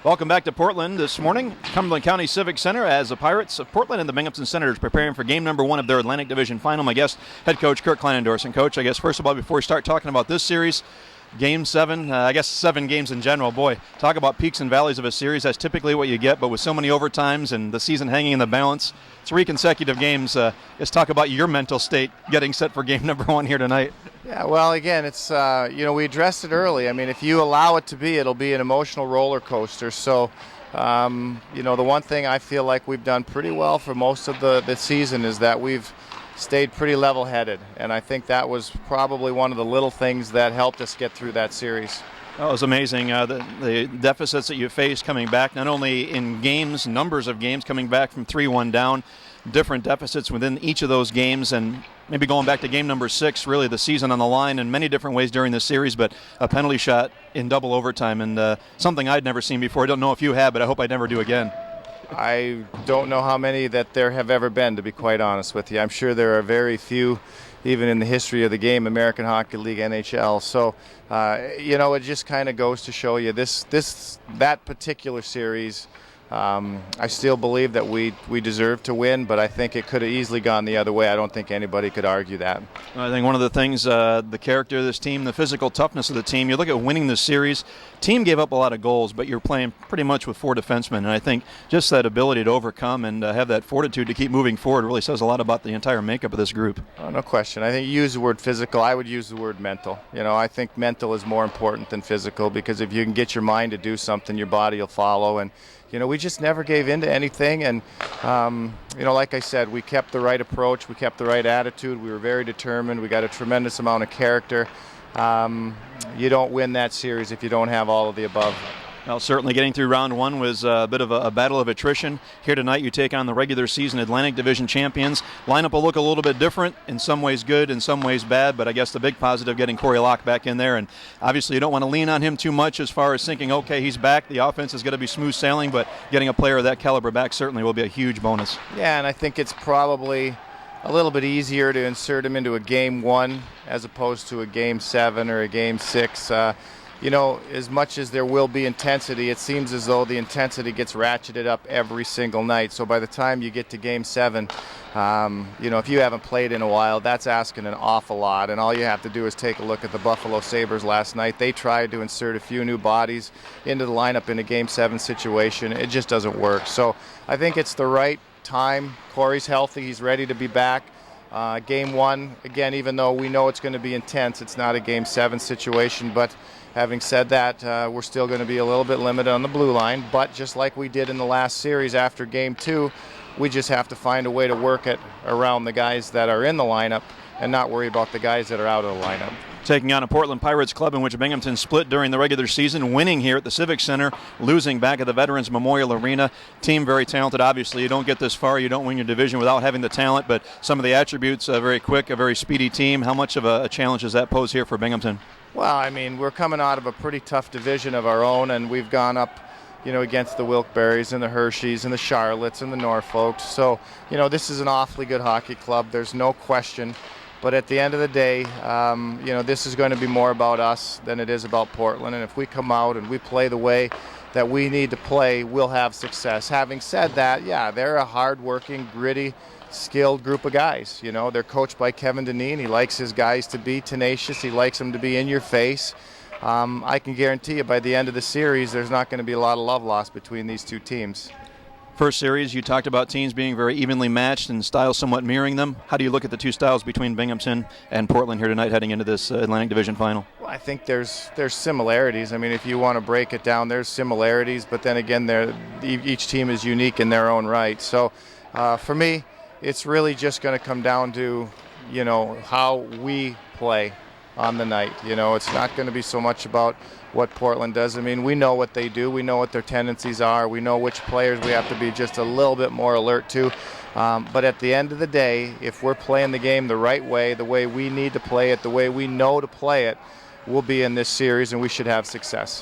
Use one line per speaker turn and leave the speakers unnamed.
Welcome back to Portland this morning. Cumberland County Civic Center as the Pirates of Portland and the Binghamton Senators preparing for game number 1 of their Atlantic Division Final. My guest, head coach Kurt Kleinendorst. And Coach, I guess first of all, before we start talking about this series, Game 7, I guess 7 games in general, boy, talk about peaks and valleys of a series. That's typically what you get, but with so many overtimes and the season hanging in the balance, 3 consecutive games. Let's talk about your mental state getting set for game number 1 here tonight.
Yeah, well, again, it's, we addressed it early. I mean, if you allow it to be, it'll be an emotional roller coaster. So, the one thing I feel like we've done pretty well for most of the season is that we've stayed pretty level-headed, and I think that was probably one of the little things that helped us get through that series.
That was amazing. The deficits that you faced coming back, not only in games, numbers of games, coming back from 3-1 down, different deficits within each of those games, and maybe going back to game number 6, really the season on the line in many different ways during this series, but a penalty shot in double overtime, and something I'd never seen before. I don't know if you have, but I hope I never do again.
I don't know how many that there have ever been, to be quite honest with you. I'm sure there are very few, even in the history of the game, American Hockey League, NHL. So, it just kind of goes to show you that particular series. I still believe that we deserve to win, but I think it could have easily gone the other way. I don't think anybody could argue that.
I think one of the things, the character of this team, the physical toughness of the team, you look at winning this series, team gave up a lot of goals, but you're playing pretty much with 4 defensemen, and I think just that ability to overcome and have that fortitude to keep moving forward really says a lot about the entire makeup of this group.
Oh, no question. I think you use the word physical. I would use the word mental. I think mental is more important than physical, because if you can get your mind to do something, your body will follow. And we just never gave in to anything, and like I said, we kept the right approach, we kept the right attitude, we were very determined, we got a tremendous amount of character. You don't win that series if you don't have all of the above.
Well, certainly getting through round 1 was a bit of a battle of attrition. Here tonight you take on the regular season Atlantic Division champions. Lineup will look a little bit different, in some ways good, in some ways bad, but I guess the big positive getting Corey Locke back in there, and obviously you don't want to lean on him too much as far as thinking, okay, he's back, the offense is going to be smooth sailing, but getting a player of that caliber back certainly will be a huge bonus.
Yeah, and I think it's probably a little bit easier to insert him into a game 1 as opposed to a game 7 or a game 6. As much as there will be intensity, it seems as though the intensity gets ratcheted up every single night. So by the time you get to Game 7, if you haven't played in a while, that's asking an awful lot. And all you have to do is take a look at the Buffalo Sabres last night. They tried to insert a few new bodies into the lineup in a Game 7 situation. It just doesn't work. So I think it's the right time. Corey's healthy. He's ready to be back. Game 1, again, even though we know it's going to be intense, it's not a Game 7 situation. But having said that, we're still going to be a little bit limited on the blue line, but just like we did in the last series after Game 2, we just have to find a way to work it around the guys that are in the lineup and not worry about the guys that are out of the lineup.
Taking on a Portland Pirates club in which Binghamton split during the regular season, winning here at the Civic Center, losing back at the Veterans Memorial Arena. Team very talented, obviously. You don't get this far, you don't win your division without having the talent, but some of the attributes, very quick, a very speedy team. How much of a challenge does that pose here for Binghamton?
Well, I mean, we're coming out of a pretty tough division of our own, and we've gone up, against the Wilkes-Barres and the Hershey's and the Charlottes and the Norfolks. So, this is an awfully good hockey club. There's no question. But at the end of the day, this is going to be more about us than it is about Portland. And if we come out and we play the way that we need to play, we'll have success. Having said that, yeah, they're a hard-working, gritty, skilled group of guys. They're coached by Kevin Dineen. He likes his guys to be tenacious. He likes them to be in your face. I can guarantee you by the end of the series, there's not going to be a lot of love lost between these two teams.
First series, you talked about teams being very evenly matched and styles somewhat mirroring them. How do you look at the two styles between Binghamton and Portland here tonight heading into this Atlantic Division Final?
Well, I think there's similarities. I mean, if you want to break it down, there's similarities, but then again, each team is unique in their own right. So for me, it's really just going to come down to, how we play on the night. It's not going to be so much about what Portland does. I mean, we know what they do. We know what their tendencies are. We know which players we have to be just a little bit more alert to. But at the end of the day, if we're playing the game the right way, the way we need to play it, the way we know to play it, we'll be in this series and we should have success.